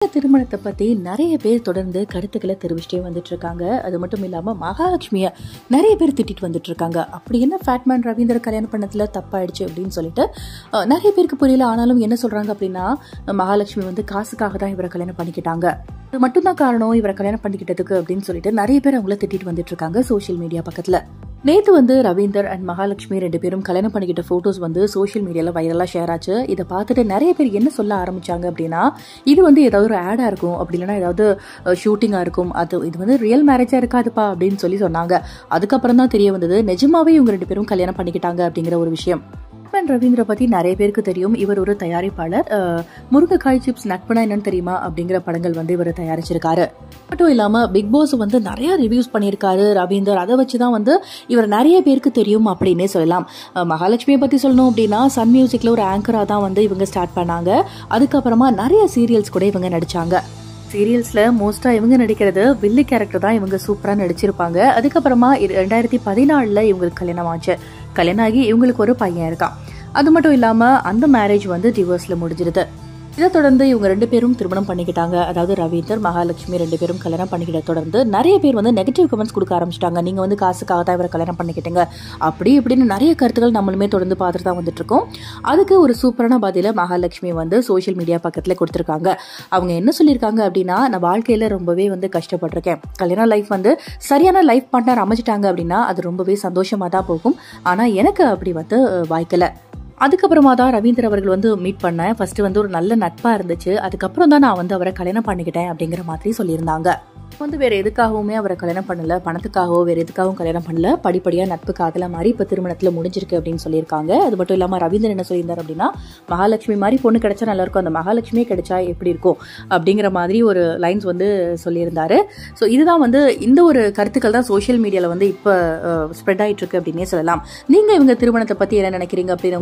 திருமணத்தை பத்தி நிறைய பேர் தொடர்ந்து கருத்துக்களை தெரிவிச்சிட்டே வந்துட்டு இருக்காங்க. அது மட்டும் இல்லாம மகாலட்சுமிய நிறைய பேர் திட்டிட்டு வந்துட்டு இருக்காங்க. அப்படி என்ன ஃபேட்மேன் ரவீந்தர் கல்யாணம் பண்ணதுல தப்பாயிடுச்சு அப்படின்னு சொல்லிட்டு நிறைய பேருக்கு புரியல. ஆனாலும் என்ன சொல்றாங்க அப்படின்னா, மகாலட்சுமி காசுக்காக தான் இவரை கல்யாணம் பண்ணிக்கிட்டாங்க, அது மட்டும்தான் காரணம் இவரை கல்யாணம் பண்ணிக்கிட்டதுக்கு அப்படின்னு சொல்லிட்டு நிறைய பேர் அவங்கள திட்டிட்டு வந்துட்டு இருக்காங்க சோசியல் மீடியா பக்கத்துல. நேத்து ரவீந்தர் அண்ட் மகாலட்சுமி ரெண்டு பேரும் கல்யாணம் பண்ணிக்கிட்ட போட்டோஸ் சோசியல் மீடியால வைரலா ஷேர் ஆச்சு. இதை பார்த்துட்டு நிறைய பேர் என்ன சொல்ல ஆரம்பிச்சாங்க அப்படின்னா, இது ஏதாவது ஒரு ஆடா இருக்கும், அப்படி இல்லைன்னா ஏதாவது ஷூட்டிங்கா இருக்கும், இது ரியல் மேரேஜா இருக்காதுப்பா அப்படின்னு சொன்னாங்க. அதுக்கப்புறம் தான் தெரிய வந்தது நிஜமாவே இவங்க ரெண்டு பேரும் கல்யாணம் பண்ணிக்கிட்டாங்க அப்படிங்கிற ஒரு விஷயம். ரவீந்திர பத்தி நிறைய பேருக்கு தெரியும். இவர் ஒரு தயாரிப்பாளர். முருங்கைக்காய் சிப்ஸ் நட்புனா என்னன்னு தெரியுமா அப்படிங்கிற படங்கள் இவர் தயாரிச்சிருக்காரு. மட்டும் இல்லாம பிக் பாஸ் நிறைய ரிவ்யூஸ் பண்ணியிருக்காரு ரவீந்தர். அதை வச்சுதான் இவர் நிறைய பேருக்கு தெரியும் அப்படின்னே சொல்லலாம். மகாலட்சுமியை பத்தி சொல்லணும் அப்படின்னா, சன் மியூசிக்ல ஒரு ஆங்கரா தான் இவங்க ஸ்டார்ட் பண்ணாங்க. அதுக்கப்புறமா நிறைய சீரியல்ஸ் கூட இவங்க நடிச்சாங்க. சீரியல்ஸ்ல மோஸ்டா இவங்க நடிக்கிறது வில்லி கேரக்டர் தான் இவங்க சூப்பரா நடிச்சிருப்பாங்க. அதுக்கப்புறமா 2014 இவங்களுக்கு கல்யாணம் ஆச்சு. கல்யாணம் ஆகி இவங்களுக்கு ஒரு பையன் இருக்கான். அது மட்டும் இல்லாம அந்த மேரேஜ் டிவோர்ஸ்ல முடிஞ்சிருது. இதை தொடர்ந்து இவங்க ரெண்டு பேரும் திருமணம் பண்ணிக்கிட்டாங்க. அதாவது ரவீந்தர் மகாலட்சுமி ரெண்டு பேரும் கல்யாணம் பண்ணிக்கிட்ட தொடர்ந்து நிறைய பேர் நெகட்டிவ் கமெண்ட்ஸ் கொடுக்க ஆரம்பிச்சிட்டாங்க. நீங்க காசுக்காக தான் இவரை கல்யாணம் பண்ணிக்கிட்டீங்க அப்படி இப்படின்னு நிறைய கருத்துக்கள் நம்மளுமே தொடர்ந்து பார்த்துட்டு தான் வந்துட்டு இருக்கோம். அதுக்கு ஒரு சூப்பரான பதில மகாலட்சுமி சோசியல் மீடியா பக்கத்துல கொடுத்திருக்காங்க. அவங்க என்ன சொல்லியிருக்காங்க அப்படின்னா, நான் வாழ்க்கையில ரொம்பவே கஷ்டப்பட்டிருக்கேன். கல்யாண லைஃப் சரியான லைஃப் பார்ட்னர் அமைச்சிட்டாங்க அப்படின்னா அது ரொம்பவே சந்தோஷமா தான் போகும். ஆனா எனக்கு அப்படி வாய்க்கல. அதுக்கப்புறமா தான் ரவீந்தர் அவர்கள் மீட் பண்ணேன். ஃபர்ஸ்ட் ஒரு நல்ல நட்பா இருந்துச்சு. அதுக்கப்புறம் தான் நான் அவரை கல்யாணம் பண்ணிக்கிட்டேன் அப்படிங்கிற மாதிரி சொல்லியிருந்தாங்க. வேற எதுக்காகவுமே அவரை கல்யாணம் பண்ணல, பணத்துக்காகவோ வேற எதுக்காகவும் கல்யாணம் பண்ணல. படிப்படியா நட்பு காதல மாதிரி இப்ப திருமணத்துல முடிஞ்சிருக்கு அப்படின்னு சொல்லியிருக்காங்க. அது மட்டும் இல்லாம ரவீந்தர் என்ன சொல்லியிருந்தார் அப்படின்னா, மகாலட்சுமி மாதிரி பொண்ணு கிடைச்சா நல்லா இருக்கும், அந்த மகாலட்சுமியே கிடைச்சா எப்படி இருக்கும் அப்படிங்கிற மாதிரி ஒரு லைன்ஸ் சொல்லியிருந்தாரு. ஸோ இதுதான் இந்த ஒரு கருத்துக்கள் தான் சோசியல் மீடியால இப்ப ஸ்ப்ரெட் ஆயிட்டு இருக்கு அப்படின்னே சொல்லலாம். நீங்க இவங்க திருமணத்தை பத்தி என்ன நினைக்கிறீங்க அப்படின்னு